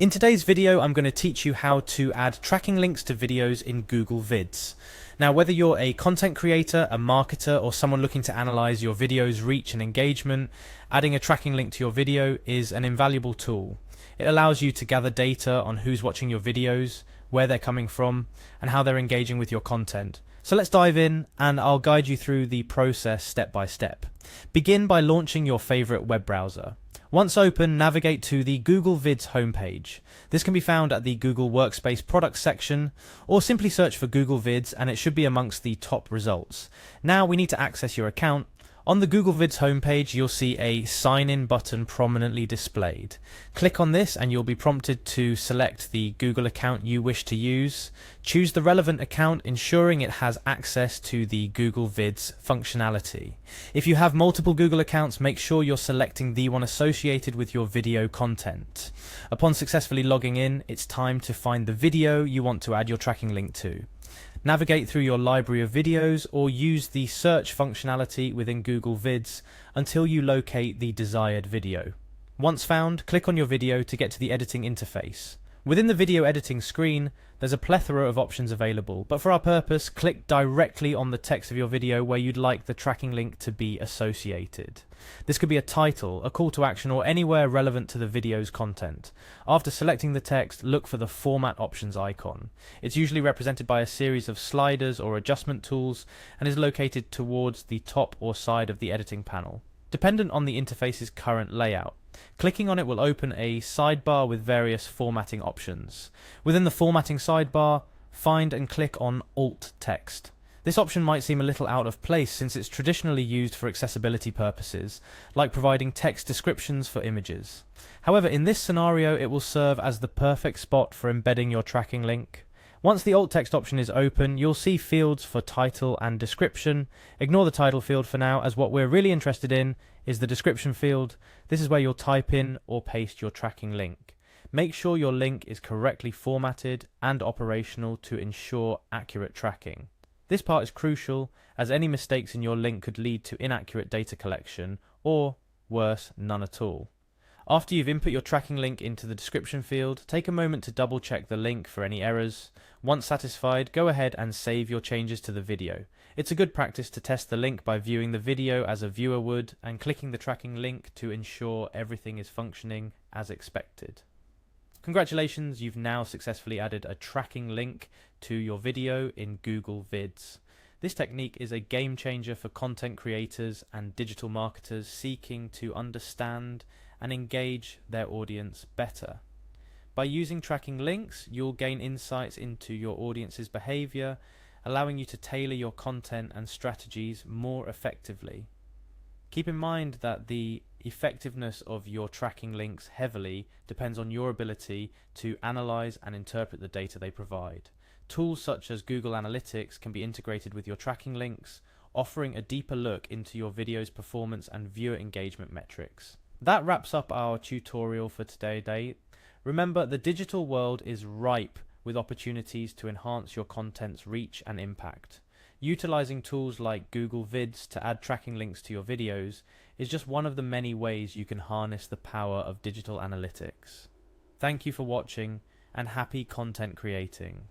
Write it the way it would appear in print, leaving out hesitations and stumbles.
In today's video, I'm going to teach you how to add tracking links to videos in Google Vids. Now, whether you're a content creator, a marketer, or someone looking to analyze your video's reach and engagement, adding a tracking link to your video is an invaluable tool. It allows you to gather data on who's watching your videos, where they're coming from, and how they're engaging with your content. So let's dive in and I'll guide you through the process step by step. Begin by launching your favorite web browser. Once open, navigate to the Google Vids homepage. This can be found at the Google Workspace Products section, or simply search for Google Vids and it should be amongst the top results. Now we need to access your account. On the Google Vids homepage, you'll see a sign in button prominently displayed. Click on this and you'll be prompted to select the Google account you wish to use. Choose the relevant account, ensuring it has access to the Google Vids functionality. If you have multiple Google accounts, make sure you're selecting the one associated with your video content. Upon successfully logging in, it's time to find the video you want to add your tracking link to. Navigate through your library of videos or use the search functionality within Google Vids until you locate the desired video. Once found, click on your video to get to the editing interface. Within the video editing screen, there's a plethora of options available, but for our purpose, click directly on the text of your video where you'd like the tracking link to be associated. This could be a title, a call to action, or anywhere relevant to the video's content. After selecting the text, look for the Format Options icon. It's usually represented by a series of sliders or adjustment tools and is located towards the top or side of the editing panel, dependent on the interface's current layout. Clicking on it will open a sidebar with various formatting options. Within the formatting sidebar, find and click on Alt Text. This option might seem a little out of place since it's traditionally used for accessibility purposes, like providing text descriptions for images. However, in this scenario, it will serve as the perfect spot for embedding your tracking link. Once the alt text option is open, you'll see fields for title and description. Ignore the title field for now, as what we're really interested in is the description field. This is where you'll type in or paste your tracking link. Make sure your link is correctly formatted and operational to ensure accurate tracking. This part is crucial, as any mistakes in your link could lead to inaccurate data collection, or worse, none at all. After you've input your tracking link into the description field, take a moment to double check the link for any errors. Once satisfied, go ahead and save your changes to the video. It's a good practice to test the link by viewing the video as a viewer would and clicking the tracking link to ensure everything is functioning as expected. Congratulations, you've now successfully added a tracking link to your video in Google Vids. This technique is a game changer for content creators and digital marketers seeking to understand and engage their audience better. By using tracking links, you'll gain insights into your audience's behavior, allowing you to tailor your content and strategies more effectively. Keep in mind that the effectiveness of your tracking links heavily depends on your ability to analyze and interpret the data they provide. Tools such as Google Analytics can be integrated with your tracking links, offering a deeper look into your video's performance and viewer engagement metrics. That wraps up our tutorial for today. Remember, the digital world is ripe with opportunities to enhance your content's reach and impact. Utilizing tools like Google Vids to add tracking links to your videos is just one of the many ways you can harness the power of digital analytics. Thank you for watching and happy content creating.